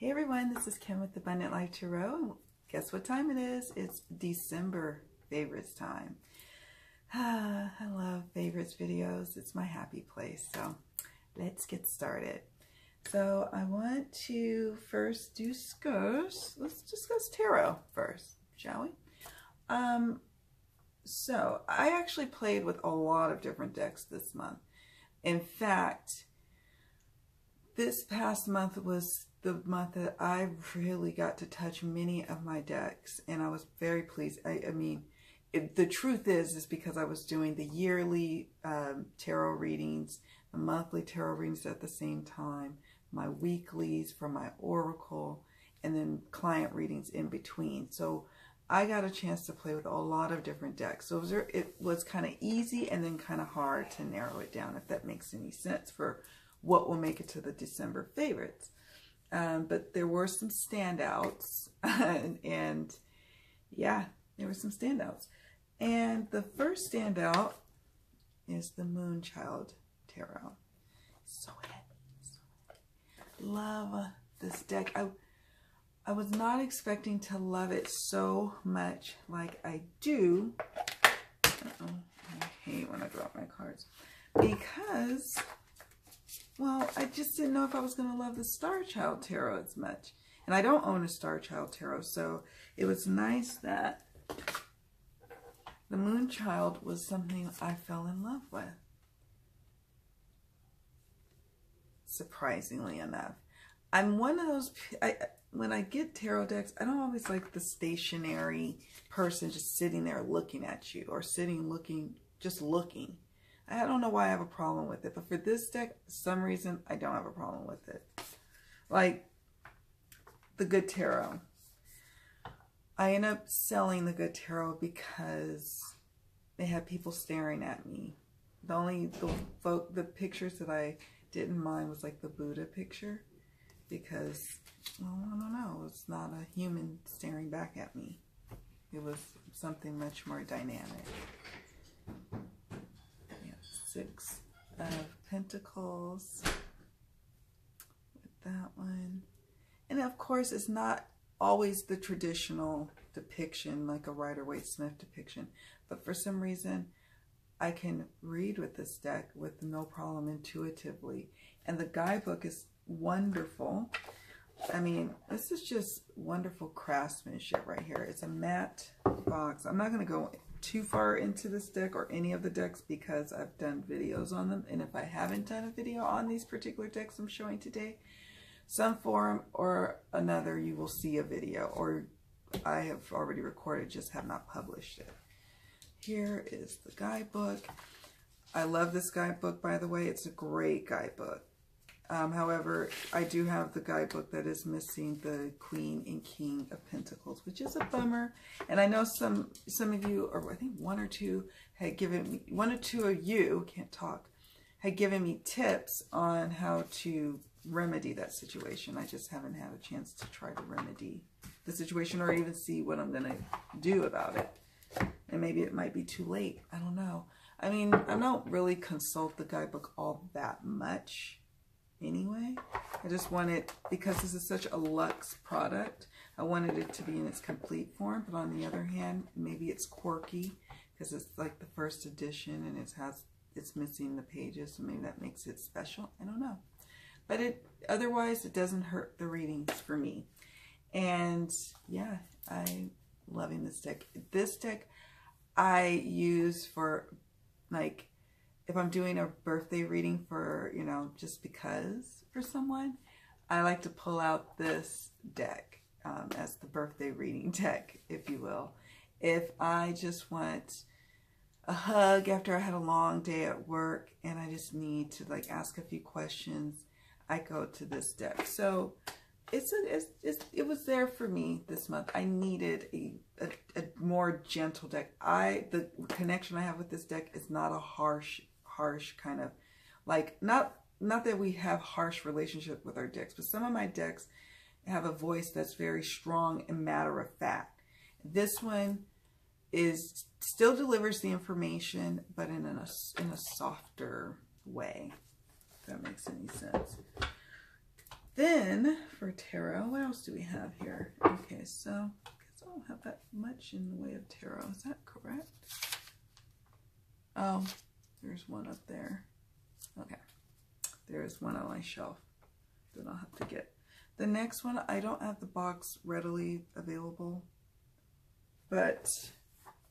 Hey everyone, this is Kim with Abundant Life Tarot. Guess what time it is? It's December favorites time. I love favorites videos. It's my happy place. So let's get started. So I want to first discuss, let's discuss tarot first, shall we? So I actually played with a lot of different decks this month. In fact, this past month was the month that I really got to touch many of my decks, and I was very pleased. I mean, the truth is because I was doing the yearly tarot readings, the monthly tarot readings at the same time, my weeklies for my Oracle, and then client readings in between. So I got a chance to play with a lot of different decks. So it was kind of easy and then kind of hard to narrow it down, if that makes any sense, for what will make it to the December favorites. But there were some standouts, and yeah, there were some standouts. And the first standout is the Moonchild Tarot. So heavy. Love this deck. I was not expecting to love it so much like I do. I hate when I drop my cards. Because, well, I just didn't know if I was going to love the Star Child Tarot as much. And I don't own a Star Child Tarot, so it was nice that the Moonchild was something I fell in love with. Surprisingly enough. I'm one of those, when I get tarot decks, I don't always like the stationary person just sitting there looking at you, or sitting looking, just looking. I don't know why I have a problem with it, but for this deck, for some reason, I don't have a problem with it. Like the Good Tarot. I end up selling the Good Tarot because they had people staring at me. The pictures that I didn't mind was like the Buddha picture, because, well, I don't know, it's not a human staring back at me. It was something much more dynamic. Yeah, 6 of Pentacles with that one. And of course, it's not always the traditional depiction, like a Rider-Waite-Smith depiction. But for some reason, I can read with this deck with no problem intuitively. And the guidebook is wonderful. I mean, this is just wonderful craftsmanship right here. It's a matte box. I'm not going to go too far into this deck or any of the decks because I've done videos on them. And if I haven't done a video on these particular decks I'm showing today, some form or another, you will see a video, or I have already recorded, just have not published it. Here is the guidebook. I love this guidebook, by the way. It's a great guidebook. However, I do have the guidebook that is missing the Queen and King of Pentacles, which is a bummer. And I know some of you, or I think one or two of you, can't talk, had given me tips on how to remedy that situation. I just haven't had a chance to try to remedy the situation, or even see what I'm going to do about it. And maybe it might be too late. I don't know. I mean, I don't really consult the guidebook all that much anyway. I just wanted, because this is such a luxe product, I wanted it to be in its complete form. But on the other hand, maybe it's quirky because it's like the first edition and it's missing the pages, so maybe that makes it special. I don't know. But otherwise, it doesn't hurt the readings for me. And yeah, I'm loving this deck. This deck I use for, like, if I'm doing a birthday reading for, you know, just because for someone, I like to pull out this deck as the birthday reading deck, if you will. If I just want a hug after I had a long day at work and I just need to, like, ask a few questions, I go to this deck. So it was there for me this month. I needed a more gentle deck. The connection I have with this deck is not a harsh kind of, like, not that we have harsh relationship with our decks, but some of my decks have a voice that's very strong and matter of fact. This one still delivers the information, but in a softer way, if that makes any sense. Then for tarot, what else do we have here? Okay, so I guess I don't have that much in the way of tarot. Is that correct? Oh, there's one up there. Okay, there's one on my shelf that I'll have to get. The next one, I don't have the box readily available, but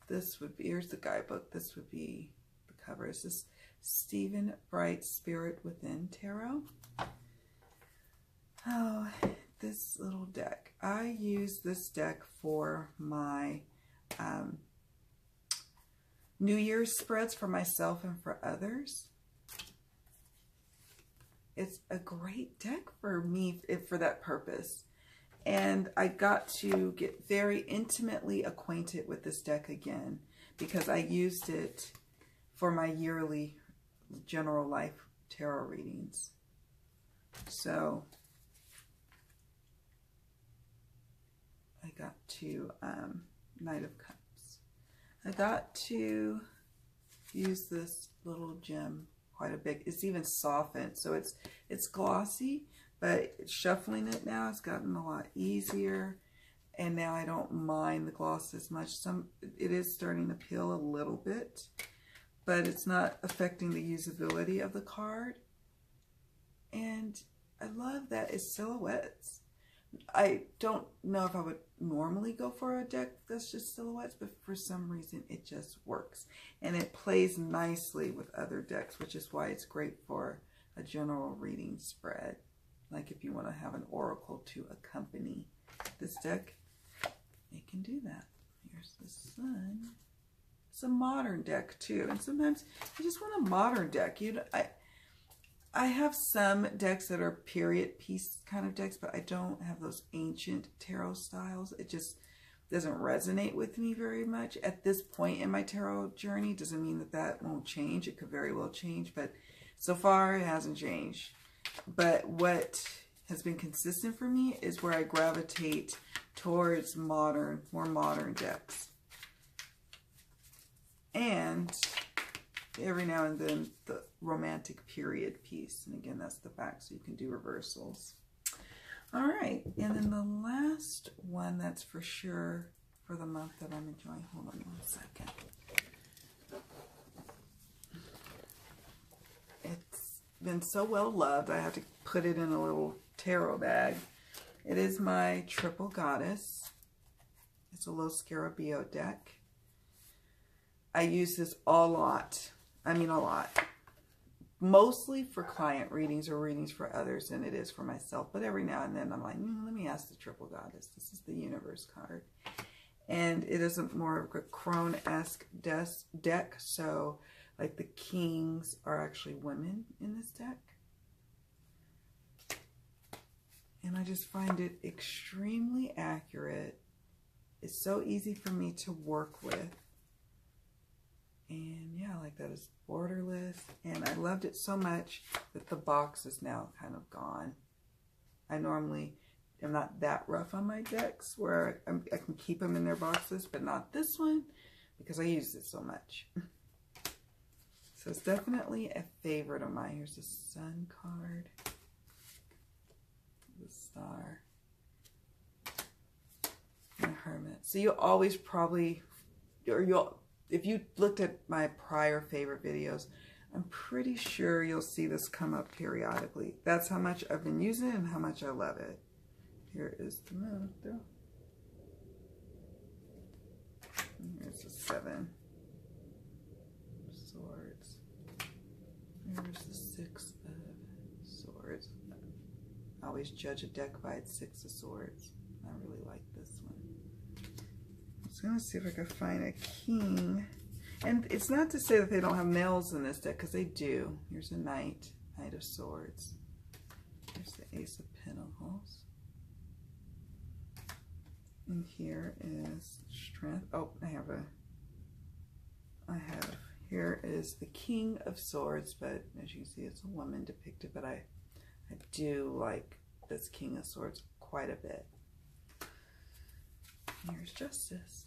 this would be, here's the guidebook. This would be the cover. It's this Stephen Bright Spirit Within Tarot. Oh, this little deck. I use this deck for my New Year's spreads for myself and for others. It's a great deck for me for that purpose. And I got to get very intimately acquainted with this deck again because I used it for my yearly general life tarot readings. So I got to Knight of Cups. I got to use this little gem quite a bit. It's even softened, so it's glossy, but shuffling it now has gotten a lot easier, and now I don't mind the gloss as much. It is starting to peel a little bit, but it's not affecting the usability of the card. And I love that it's silhouettes. I don't know if I would normally go for a deck that's just silhouettes, but for some reason it just works. And it plays nicely with other decks, which is why it's great for a general reading spread. Like if you want to have an oracle to accompany this deck, it can do that. Here's the sun. It's a modern deck too. And sometimes you just want a modern deck. I have some decks that are period piece kind of decks, but I don't have those ancient tarot styles. It just doesn't resonate with me very much. At this point in my tarot journey, doesn't mean that that won't change. It could very well change, but so far it hasn't changed. But what has been consistent for me is where I gravitate towards more modern decks. And every now and then the romantic period piece. And again, that's the back, so you can do reversals. All right, and then the last one that's for sure for the month that I'm enjoying. Hold on one second. It's been so well loved, I have to put it in a little tarot bag. It is my Triple Goddess. It's a Los Scarabeo deck. I use this a lot. I mean a lot. Mostly for client readings or readings for others than it is for myself. But every now and then I'm like, let me ask the Triple Goddess. This is the Universe card. And it is more of a crone-esque deck. So like the kings are actually women in this deck. And I just find it extremely accurate. It's so easy for me to work with. And yeah, like that is borderless. And I loved it so much that the box is now kind of gone. I normally am not that rough on my decks where I can keep them in their boxes, but not this one because I use it so much. So it's definitely a favorite of mine. Here's the Sun card. The Star. And the Hermit. So you'll always probably, if you looked at my prior favorite videos, I'm pretty sure you'll see this come up periodically. That's how much I've been using it and how much I love it. Here is the Moon. And here's the 7 of Swords. Here's the 6 of Swords. I always judge a deck by its 6 of Swords. I really like this one. I was going to see if I could find a king. And it's not to say that they don't have males in this deck, because they do. Here's a Knight, Knight of Swords. Here's the Ace of Pentacles. And here is Strength. Oh, here is the King of Swords, but as you can see, it's a woman depicted, but I do like this King of Swords quite a bit. Here's Justice.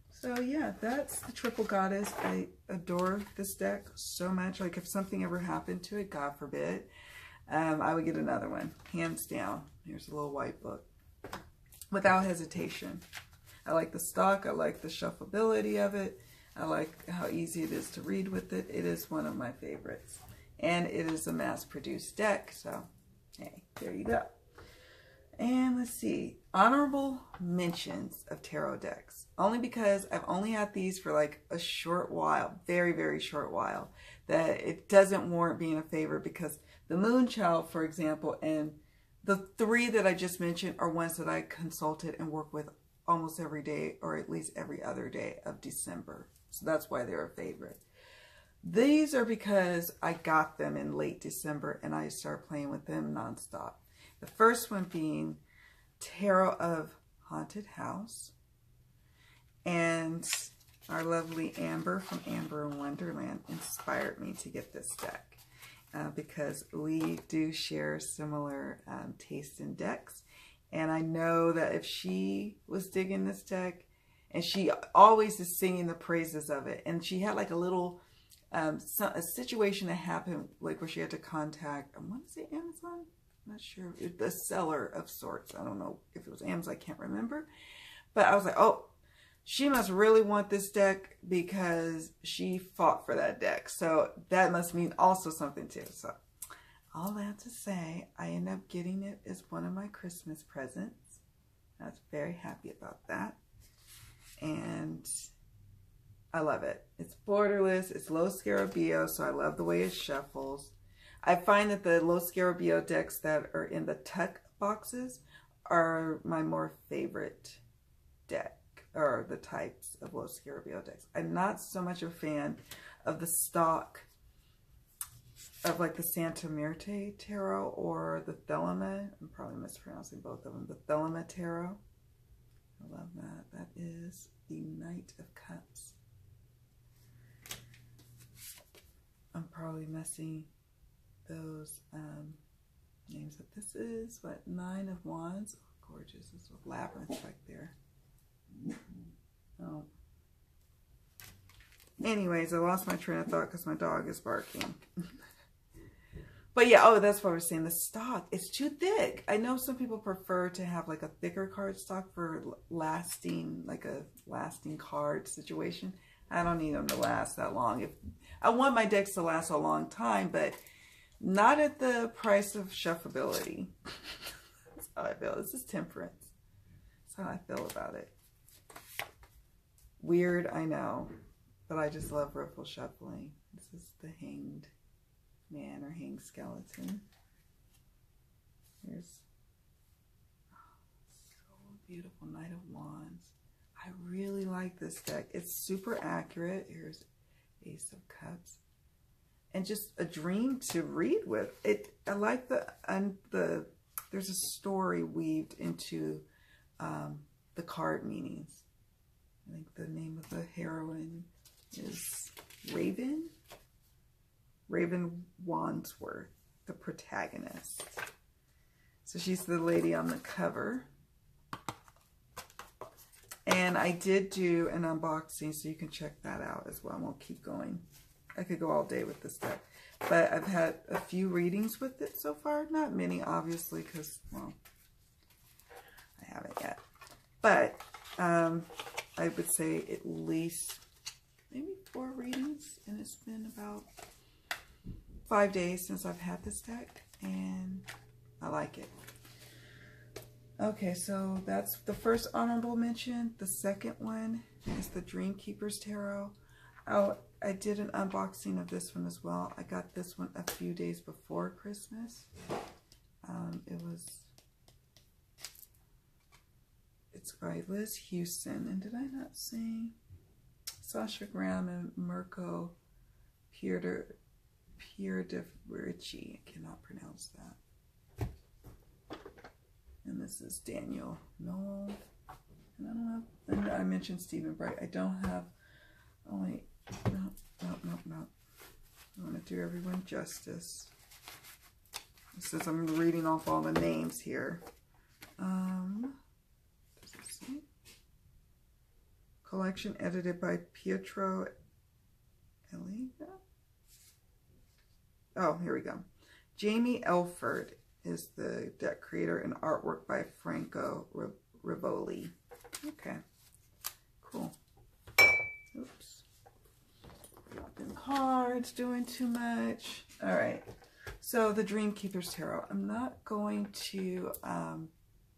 So yeah, that's the Triple Goddess. I adore this deck so much. Like if something ever happened to it, God forbid, I would get another one, hands down. Here's a little white book. Without hesitation. I like the stock. I like the shuffleability of it. I like how easy it is to read with it. It is one of my favorites. And it is a mass-produced deck, so hey, there you go. And let's see, honorable mentions of tarot decks. Only because I've only had these for like a short while, very, very short while, that it doesn't warrant being a favorite, because the Moonchild, for example, and the three that I just mentioned are ones that I consulted and work with almost every day, or at least every other day of December. So that's why they're a favorite. These are because I got them in late December and I started playing with them nonstop. The first one being Tarot of Haunted House. And our lovely Amber from Amber in Wonderland inspired me to get this deck. Because we do share similar taste in decks. And I know that if she was digging this deck, and she always is singing the praises of it. And she had like a little, a situation that happened, like where she had to contact, I want to say Amazon? I'm not sure. The seller of sorts. I don't know if it was Amazon. I can't remember. But I was like, oh, she must really want this deck because she fought for that deck. So that must mean also something too. So all that to say, I ended up getting it as one of my Christmas presents. I was very happy about that. And I love it. It's borderless. It's low Scarabeo, so I love the way it shuffles. I find that the low Scarabeo decks that are in the tuck boxes are my more favorite deck, or the types of low Scarabeo decks. I'm not so much a fan of the stock of like the Santa Muerte Tarot or the Thelema. I'm probably mispronouncing both of them. The Thelema Tarot. I love that. That is the Knight of Cups. I'm probably messing those names up. This is what, Nine of Wands. Oh, gorgeous. There's a labyrinth right there. Oh. Anyways, I lost my train of thought because my dog is barking. But yeah, oh, that's what I was saying. The stock, it's too thick. I know some people prefer to have like a thicker cardstock for lasting, like a lasting card situation. I don't need them to last that long. If I want my decks to last a long time, but not at the price of shuffleability. That's how I feel. This is temperance. That's how I feel about it. Weird, I know, but I just love riffle shuffling. This is the Hanged Man or Hanged Skeleton. Here's, oh, so beautiful, Knight of Wands. I really like this deck. It's super accurate. Here's Ace of Cups. And just a dream to read with. I like there's a story weaved into the card meanings. I think the name of the heroine is Raven Wandsworth, the protagonist. So she's the lady on the cover. And I did do an unboxing, so you can check that out as well. I won't keep going. I could go all day with this deck. But I've had a few readings with it so far. Not many, obviously, because, well, I haven't yet. But I would say at least maybe 4 readings. And it's been about 5 days since I've had this deck. And I like it. Okay, so that's the first honorable mention. The second one is the Dreamkeepers Tarot. Oh, I did an unboxing of this one as well. I got this one a few days before Christmas. It's by Liz Houston. And did I not say Sasha Graham and Mirko Pierdervici? I cannot pronounce that. And this is Daniel Noel. And I don't have, and I mentioned Stephen Bright. I don't have, oh wait, no. I want to do everyone justice. It says I'm reading off all the names here. Does it say? Collection edited by Pietro Eliga. Oh, here we go. Jamie Elford is the deck creator, and artwork by Franco Rivoli. Okay, cool. Oops. Dropping cards, doing too much. All right. So the Dreamkeepers Tarot. I'm not going to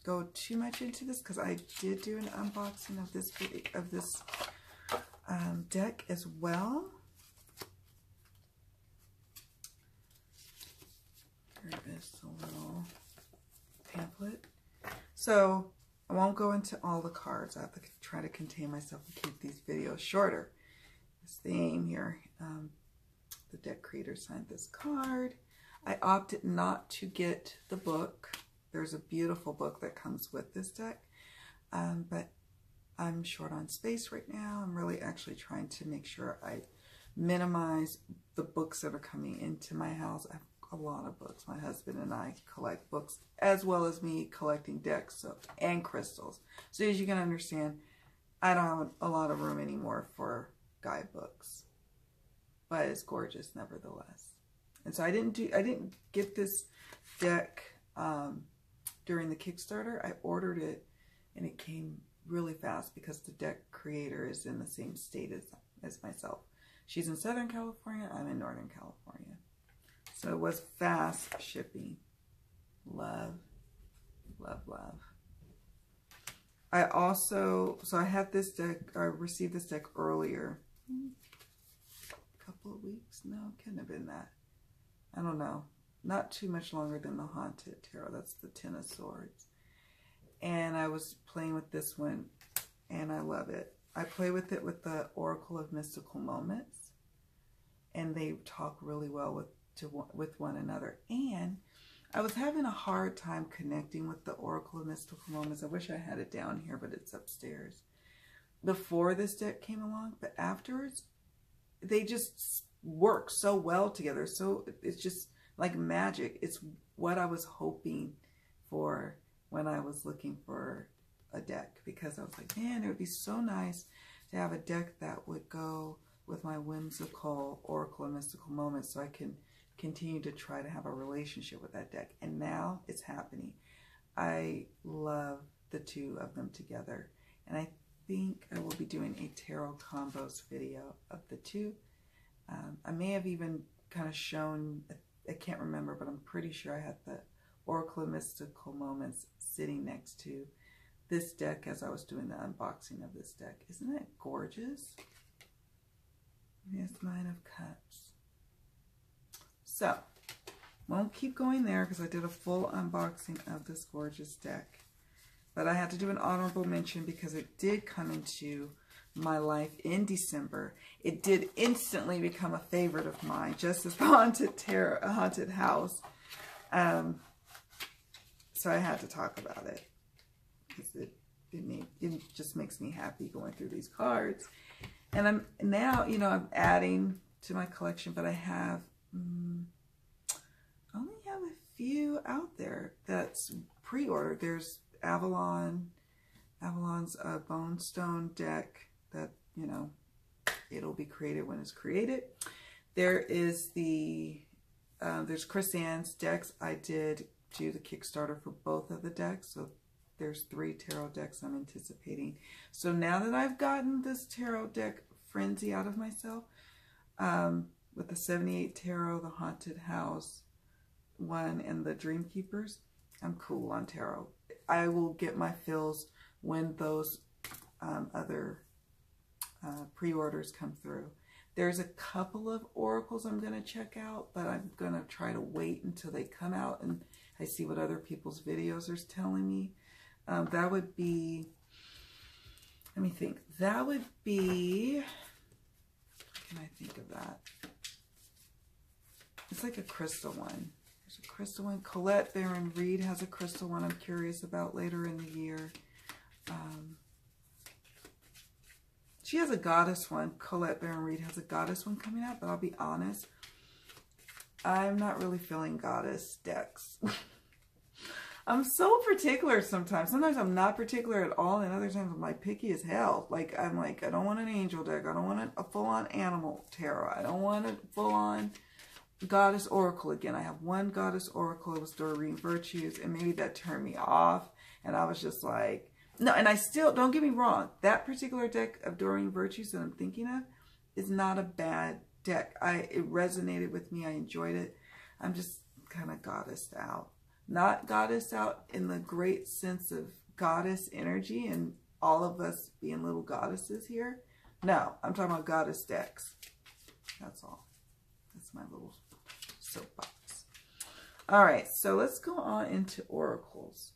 go too much into this because I did do an unboxing of this deck as well. There is a little pamphlet. So I won't go into all the cards. I have to try to contain myself and keep these videos shorter. That's the aim here. The deck creator signed this card. I opted not to get the book. There's a beautiful book that comes with this deck, but I'm short on space right now. I'm really actually trying to make sure I minimize the books that are coming into my house. I have a lot of books. My husband and I collect books, as well as me collecting decks and crystals. So as you can understand, I don't have a lot of room anymore for guidebooks, but it's gorgeous nevertheless. And so I didn't get this deck during the Kickstarter. I ordered it and it came really fast because the deck creator is in the same state as myself. She's in Southern California, I'm in Northern California. So it was fast shipping. Love, love, love. I had this deck, I received this deck earlier. A couple of weeks? No, it couldn't have been that. I don't know. Not too much longer than the Haunted Tarot. That's the Ten of Swords. And I was playing with this one, and I love it. I play with it with the Oracle of Mystical Moments, and they talk really well with one another. And I was having a hard time connecting with the Oracle of Mystical Moments. I wish I had it down here, but it's upstairs. Before this deck came along, but afterwards, they just work so well together. So it's just like magic. It's what I was hoping for when I was looking for a deck, because I was like, man, it would be so nice to have a deck that would go with my whimsical Oracle of Mystical Moments so I can continue to try to have a relationship with that deck. And now it's happening. I love the two of them together. And I think I will be doing a tarot combos video of the two. I may have even kind of shown, I can't remember, but I'm pretty sure I had the Oracle of Mystical Moments sitting next to this deck as I was doing the unboxing of this deck. Isn't that gorgeous? Here's the Nine of Cups. So, won't keep going there because I did a full unboxing of this gorgeous deck. But I had to do an honorable mention because it did come into my life in December. It did instantly become a favorite of mine, just as the Haunted House. So I had to talk about it because it just makes me happy going through these cards. And I'm now, I'm adding to my collection, but I have only have a few out there that's pre-ordered. There's Avalon's Bone Stone deck that, it'll be created when it's created. There is there's Chris Ann's decks. I did do the Kickstarter for both of the decks, so there's 3 tarot decks I'm anticipating. So now that I've gotten this tarot deck frenzy out of myself, with the 78 Tarot, the Haunted House one, and the Dreamkeepers, I'm cool on tarot. I will get my fills when those other pre-orders come through. There's a couple of oracles I'm going to check out, but I'm going to try to wait until they come out and I see what other people's videos are telling me. That would be, let me think, that would be, what can I think of that? It's like a crystal one. There's a crystal one. Colette Baron Reed has a crystal one I'm curious about later in the year. She has a goddess one. Colette Baron Reed has a goddess one coming out, but I'll be honest, I'm not really feeling goddess decks. I'm so particular sometimes. Sometimes I'm not particular at all, and other times I'm like picky as hell. Like, I'm like, I don't want an angel deck. I don't want a full-on animal tarot. I don't want a full-on Goddess Oracle again. I have one Goddess Oracle. It was Doreen Virtues, and maybe that turned me off. And I was just like, no, and I still, don't get me wrong, that particular deck of Doreen Virtues that I'm thinking of is not a bad deck. It resonated with me. I enjoyed it. I'm just kind of goddessed out. Not goddess out in the great sense of goddess energy and all of us being little goddesses here. No, I'm talking about goddess decks. That's all. That's my little soapbox. All right, so let's go on into oracles.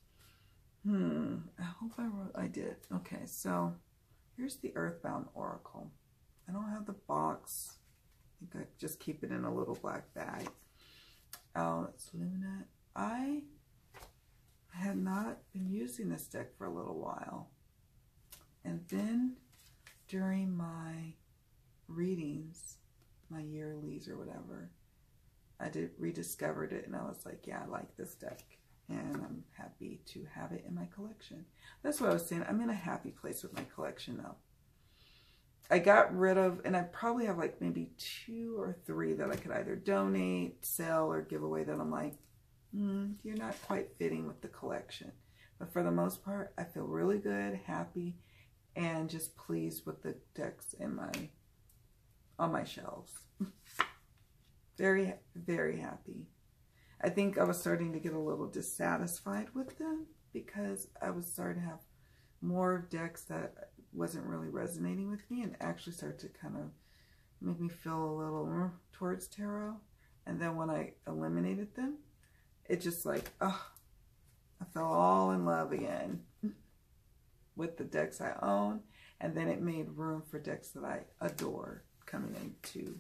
I hope I did. Okay, so here's the Earthbound Oracle. I don't have the box. I think I just keep it in a little black bag. Oh, it's Lunar. I had not been using this deck for a little while. And then during my readings, my yearlies or whatever, I rediscovered it, and I was like, yeah, I like this deck. And I'm happy to have it in my collection. That's what I was saying. I'm in a happy place with my collection now. I got rid of, and I probably have like maybe 2 or 3 that I could either donate, sell, or give away that I'm like, you're not quite fitting with the collection. But for the most part, I feel really good, happy, and just pleased with the decks in on my shelves. Very, very happy. I think I was starting to get a little dissatisfied with them because I was starting to have more decks that wasn't really resonating with me and actually started to kind of make me feel a little towards tarot. And then when I eliminated them, it just like, oh, I fell all in love again with the decks I own. And then it made room for decks that I adore coming into.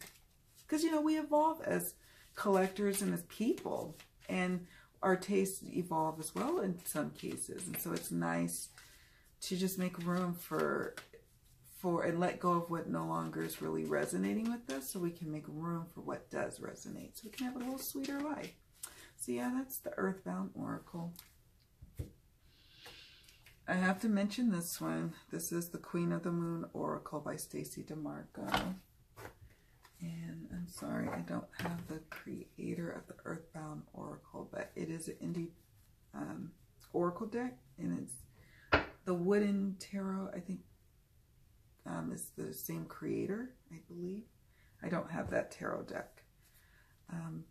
Because, you know, we evolve as collectors and as people, and our tastes evolve as well in some cases. And so it's nice to just make room for and let go of what no longer is really resonating with us, so we can make room for what does resonate, so we can have a little sweeter life. So yeah, that's the Earthbound Oracle. I have to mention this one. This is the Queen of the Moon Oracle by Stacey DeMarco. And I'm sorry, I don't have the creator of the Earthbound Oracle, but it is an indie oracle deck, and it's the Wooden Tarot, I think, is the same creator, I believe. I don't have that tarot deck.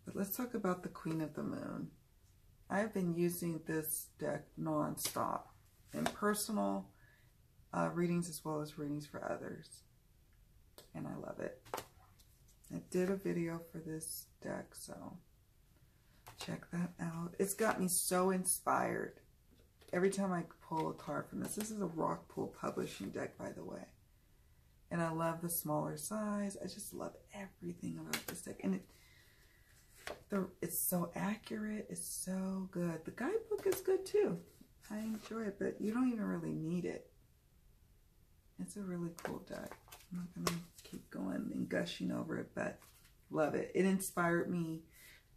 But let's talk about the Queen of the Moon. I've been using this deck non-stop in personal readings as well as readings for others. And I love it. I did a video for this deck, so check that out. It's got me so inspired. Every time I pull a card from this is a Rockpool Publishing deck, by the way. And I love the smaller size. I just love everything about this deck. And it's so accurate. It's so good. The guidebook is good too. I enjoy it, but you don't even really need it. It's a really cool deck. I'm not going to keep going and gushing over it, but love it. It inspired me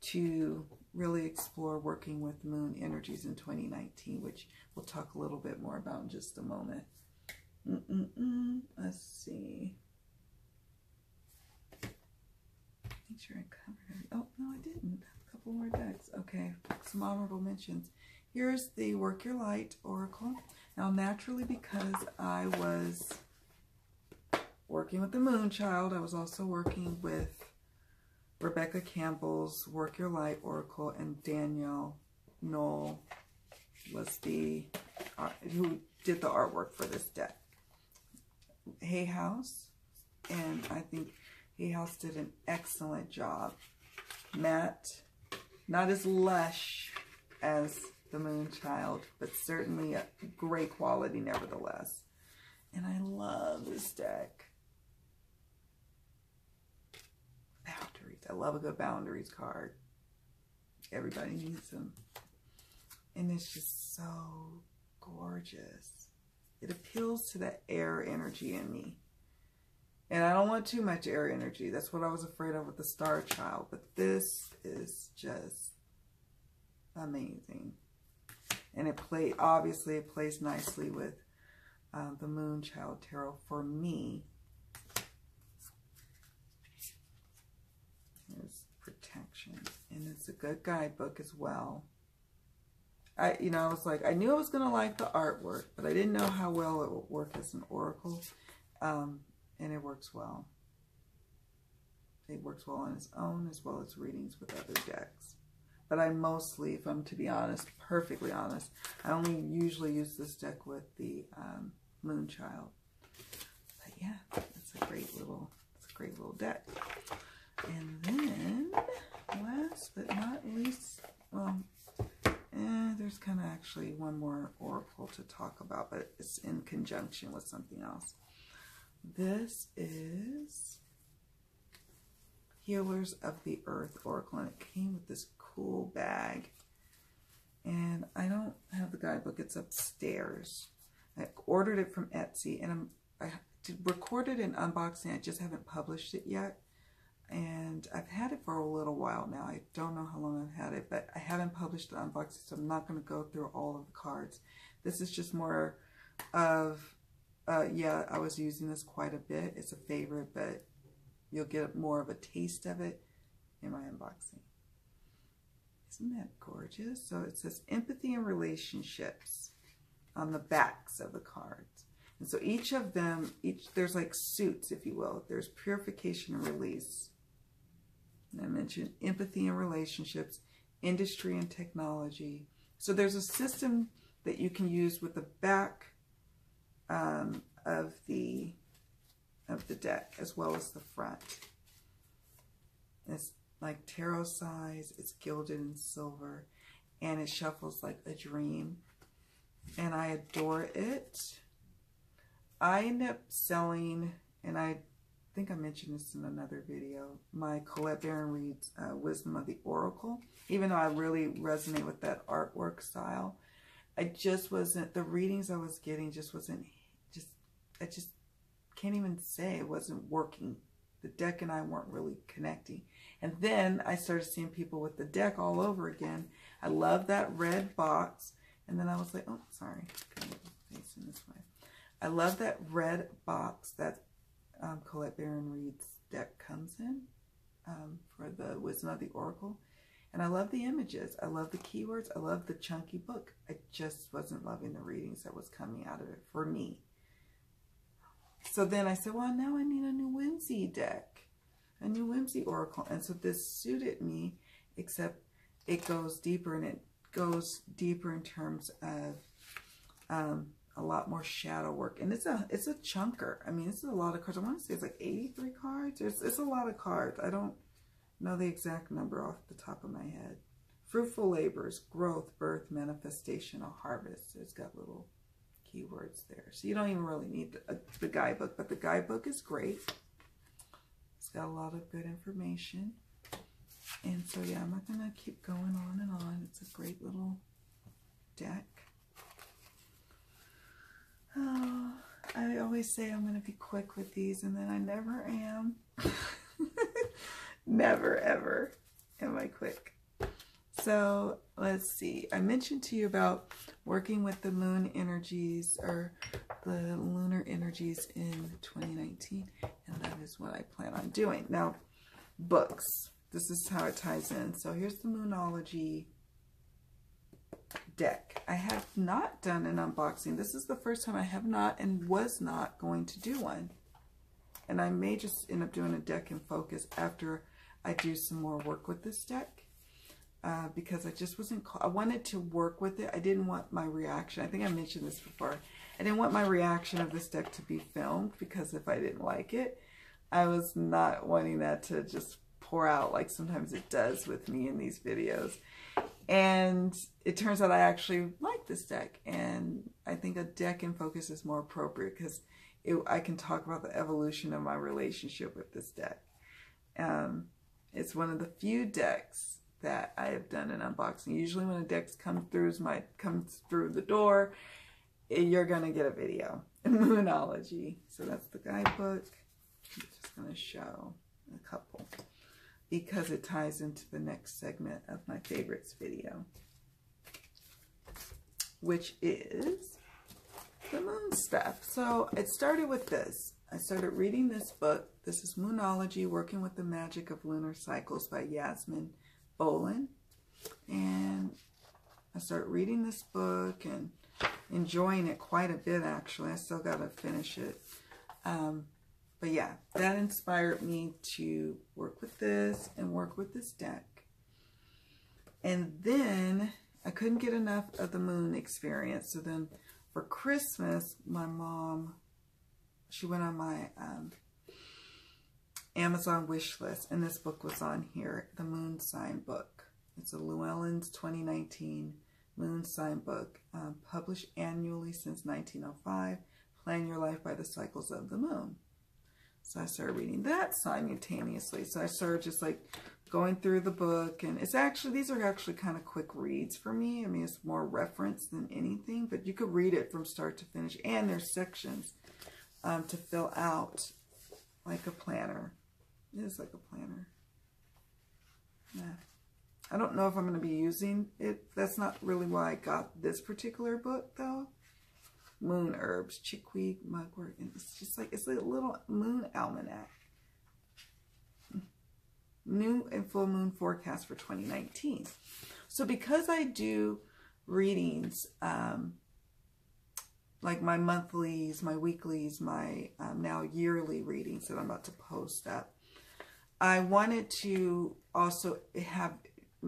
to really explore working with moon energies in 2019, which we'll talk a little bit more about in just a moment. Let's see. Make sure I covered it. Oh, no, I didn't. A couple more decks. Okay, some honorable mentions. Here's the Work Your Light Oracle. Now, naturally, because I was working with the Moonchild, I was also working with Rebecca Campbell's Work Your Light Oracle, and Danielle Knoll was the who did the artwork for this deck. Hay House, and I think Hay House did an excellent job. Matte, not as lush as the Moonchild, but certainly a great quality nevertheless. And I love this deck. Boundaries. I love a good boundaries card. Everybody needs them. And it's just so gorgeous. It appeals to that air energy in me. And I don't want too much air energy. That's what I was afraid of with the Star Child. But this is just amazing. And obviously it plays nicely with the Moonchild Tarot for me. There's protection. It's a good guidebook as well. I was like, I knew I was going to like the artwork, but I didn't know how well it would work as an oracle. And it works well. It works well on its own as well as readings with other decks. But I mostly, if I'm to be honest, perfectly honest, I only usually use this deck with the Moonchild. But yeah, it's a great little deck. And then, last but not least, well, there's kind of actually one more oracle to talk about, but it's in conjunction with something else. This is Healers of the Earth Oracle, and it came with this cool bag. And I don't have the guidebook, it's upstairs. I ordered it from Etsy, and I recorded an unboxing, I just haven't published it yet. And I've had it for a little while now. I don't know how long I've had it, but I haven't published the unboxing, so I'm not going to go through all of the cards. This is just more of, yeah, I was using this quite a bit. It's a favorite, but you'll get more of a taste of it in my unboxing. Isn't that gorgeous? So it says empathy and relationships on the backs of the cards. And so each of them, there's like suits, if you will. There's purification and release. And I mentioned empathy and relationships, industry and technology. So there's a system that you can use with the back of the deck as well as the front. It's like tarot size, it's gilded in silver, and it shuffles like a dream. And I adore it. I end up selling, and I think I mentioned this in another video, my Colette Baron Reid's Wisdom of the Oracle. Even though I really resonate with that artwork style, I just wasn't, the readings I was getting just wasn't, I just can't even say it wasn't working. The deck and I weren't really connecting. And then I started seeing people with the deck all over again. I love that red box. And then I was like, oh, sorry, facing this way. I love that red box that Colette Baron Reid's deck comes in for the Wisdom of the Oracle. And I love the images. I love the keywords. I love the chunky book. I just wasn't loving the readings that was coming out of it for me. So then I said, well, now I need a new whimsy deck, a new whimsy oracle. And so this suited me, except it goes deeper, and it goes deeper in terms of a lot more shadow work. And it's a chunker. I mean, it's a lot of cards. I want to say it's like 83 cards. It's a lot of cards. I don't know the exact number off the top of my head. Fruitful labors, growth, birth, manifestation, or harvest. It's got little keywords there. So you don't even really need the guidebook, but the guidebook is great. It's got a lot of good information. And so yeah, I'm not going to keep going on and on. It's a great little deck. Oh, I always say I'm going to be quick with these, and then I never am. Never ever am I quick. So let's see. I mentioned to you about working with the moon energies or the lunar energies in 2019, and that is what I plan on doing. Now, books. This is how it ties in. So here's the Moonology deck. I have not done an unboxing. This is the first time I have not and was not going to do one. And I may just end up doing a deck in focus after I do some more work with this deck. Because I just wasn't, I wanted to work with it. I didn't want my reaction. I think I mentioned this before. I didn't want my reaction of this deck to be filmed, because if I didn't like it, I was not wanting that to just pour out like sometimes it does with me in these videos. And it turns out I actually like this deck. And I think a deck in focus is more appropriate, because I can talk about the evolution of my relationship with this deck. It's one of the few decks that I have done an unboxing. Usually when a deck comes through the door, you're going to get a video. Moonology. So that's the guidebook. I'm just going to show a couple, because it ties into the next segment of my favorites video, which is the moon stuff. So it started with this. I started reading this book. This is Moonology, Working with the Magic of Lunar Cycles by Yasmin. Boland. And I started reading this book and enjoying it quite a bit, actually. I still got to finish it. But yeah, that inspired me to work with this and work with this deck. And then I couldn't get enough of the moon experience. So then for Christmas, my mom, she went on my Amazon wish list, and this book was on here, the Moon Sign book. It's a Llewellyn's 2019 Moon Sign book, published annually since 1905. Plan your life by the cycles of the moon. So I started reading that simultaneously. So I started just like going through the book, and it's actually, these are actually kind of quick reads for me. I mean, it's more reference than anything, but you could read it from start to finish, and there's sections to fill out like a planner. It is like a planner. Yeah. I don't know if I'm going to be using it. That's not really why I got this particular book, though. Moon herbs, chickweed, mugwort, and it's just like, it's like a little moon almanac. New and full moon forecast for 2019. So because I do readings, like my monthlies, my weeklies, my now yearly readings that I'm about to post up, I wanted to also have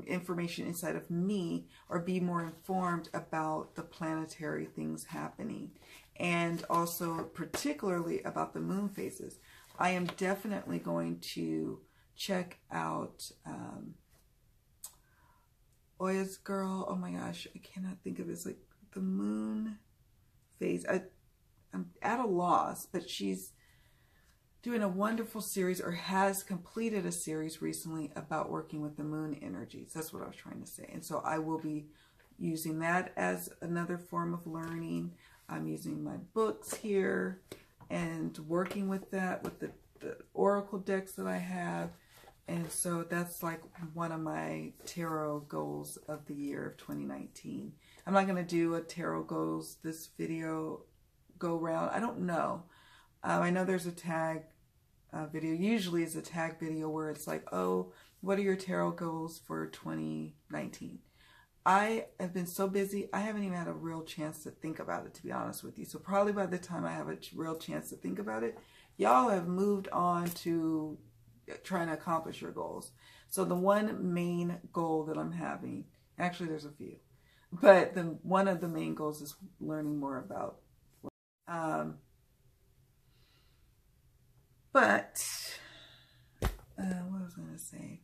information inside of me, or be more informed about the planetary things happening, and also particularly about the moon phases. I am definitely going to check out Oya's girl. Oh my gosh, I cannot think of it. It's like the moon phase. I'm at a loss, but she's doing a wonderful series, or has completed a series recently about working with the moon energies. That's what I was trying to say. And so I will be using that as another form of learning. I'm using my books here and working with that, with the oracle decks that I have. And so that's like one of my tarot goals of the year of 2019. I'm not going to do a tarot goals this video go round. I don't know. I know there's a tag video. Usually it's a tag video where it's like, oh, what are your tarot goals for 2019? I have been so busy, I haven't even had a real chance to think about it, to be honest with you. So probably by the time I have a real chance to think about it, y'all have moved on to trying to accomplish your goals. So the one main goal that I'm having, actually there's a few, but one of the main goals is learning more about but what was I going to say?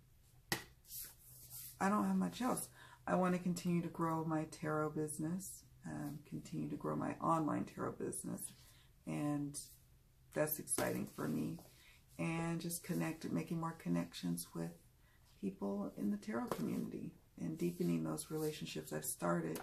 I don't have much else. I want to continue to grow my tarot business, continue to grow my online tarot business, and that's exciting for me. And just making more connections with people in the tarot community, and deepening those relationships I've started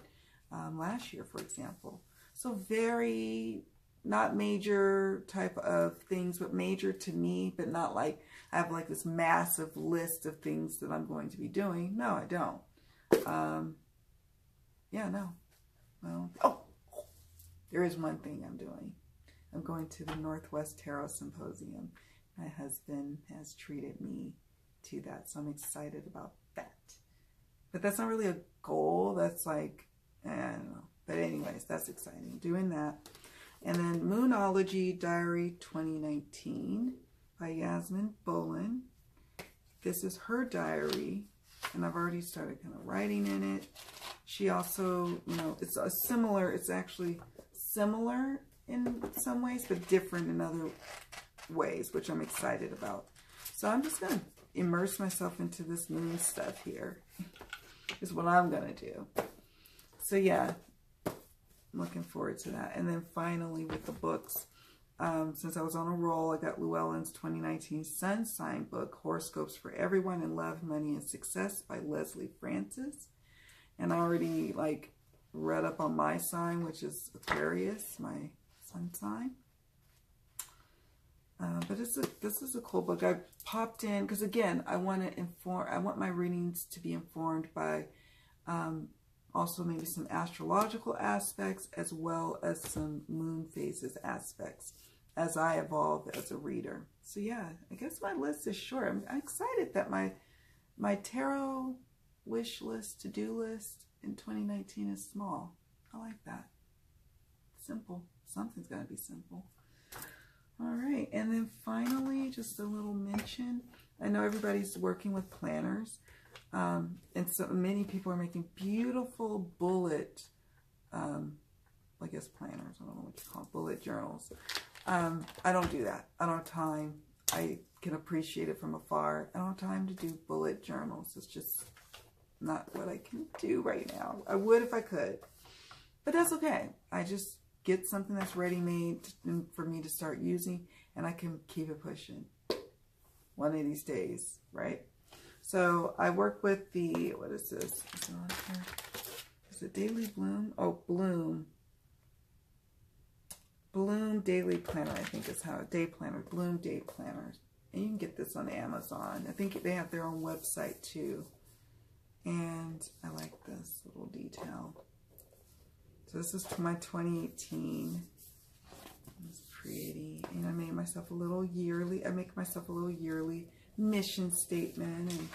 last year, for example. So very, not major type of things, but major to me, but not like I have like this massive list of things that I'm going to be doing. No, I don't. Yeah, no. Well, oh, there is one thing I'm doing. I'm going to the Northwest Tarot Symposium. My husband has treated me to that, so I'm excited about that. But that's not really a goal. That's like, I don't know. But anyways, that's exciting. Doing that. And then Moonology Diary 2019 by Yasmin, Boland. This is her diary, and I've already started kind of writing in it. She also, you know, it's actually similar in some ways, but different in other ways, which I'm excited about. So I'm just going to immerse myself into this moon stuff here, is what I'm going to do. So yeah, I'm looking forward to that. And then finally with the books, since I was on a roll, I got Llewellyn's 2019 Sun Sign book, Horoscopes for Everyone in Love, Money, and Success by Lesley Francis. And I already like read up on my sign, which is Aquarius, my sun sign. But this is a cool book. I popped in because, again, I want my readings to be informed by also maybe some astrological aspects, as well as some moon phases aspects as I evolve as a reader. So yeah, I guess my list is short. I'm excited that my tarot wish list, to-do list in 2019 is small. I like that. Simple. Something's got to be simple. All right. And then finally, just a little mention. I know everybody's working with planners. And so many people are making beautiful bullet, I guess planners. I don't know what you call it, bullet journals. I don't do that. I don't have time. I can appreciate it from afar. I don't have time to do bullet journals. It's just not what I can do right now. I would if I could, but that's okay. I just get something that's ready-made for me to start using, and I can keep it pushing one of these days, right? So I work with the, what is this? Is it on here? Is it Daily Bloom? Oh, Bloom. Bloom Daily Planner, I think is how, Day Planner, Bloom Day Planners. And you can get this on Amazon. I think they have their own website too. And I like this little detail. So this is my 2018. It's pretty. And I made myself a little yearly, I make myself a little yearly mission statement and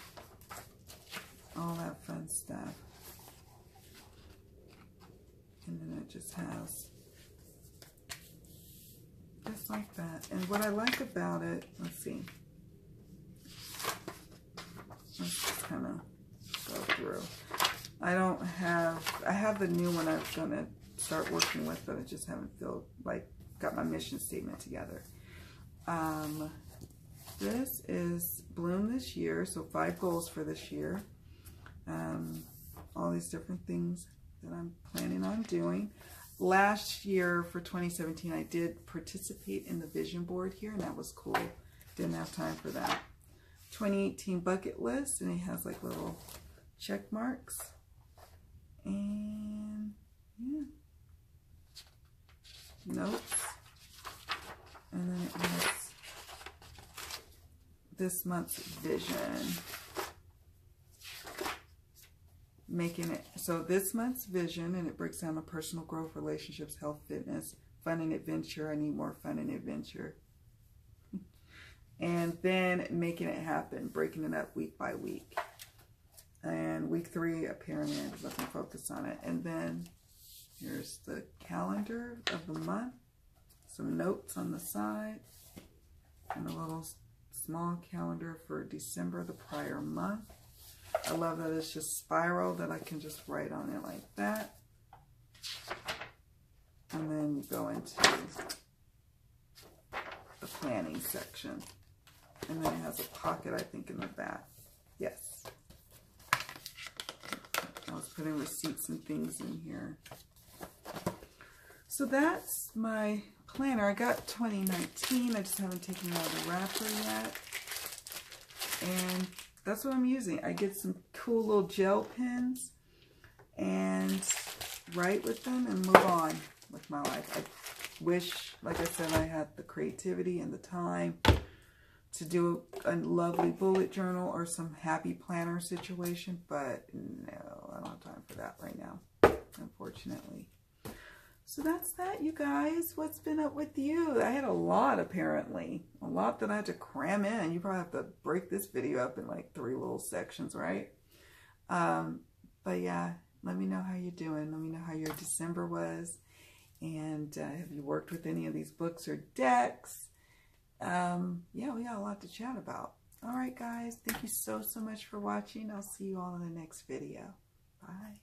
all that fun stuff. And then it just has just like that. And what I like about it, let's see. Let's just kind of go through. I have the new one I'm going to start working with, but I just haven't got my mission statement together. This is Bloom this year, so 5 goals for this year. All these different things that I'm planning on doing. Last year for 2017, I did participate in the vision board here, and that was cool. Didn't have time for that. 2018 bucket list, and it has like little check marks. And yeah, notes. And then it has this month's vision. Making it, so this month's vision, and it breaks down the personal growth, relationships, health, fitness, fun and adventure. I need more fun and adventure. And then making it happen, breaking it up week by week. And week 3, a pyramid, let me focus on it. And then here's the calendar of the month, some notes on the side, and a little small calendar for December, the prior month. I love that it's just spiral, that I can just write on it like that. And then you go into the planning section. And then it has a pocket, I think, in the back. Yes. I was putting receipts and things in here. So that's my planner. I got 2019. I just haven't taken out the wrapper yet. And that's what I'm using. I get some cool little gel pens and write with them and move on with my life. I wish, like I said, I had the creativity and the time to do a lovely bullet journal or some happy planner situation, but no, I don't have time for that right now, unfortunately. So that's that, you guys. What's been up with you? I had a lot, apparently. A lot that I had to cram in. You probably have to break this video up in like 3 little sections, right? But yeah, let me know how you're doing. Let me know how your December was. And have you worked with any of these books or decks? Yeah, we got a lot to chat about. All right, guys. Thank you so much for watching. I'll see you all in the next video. Bye.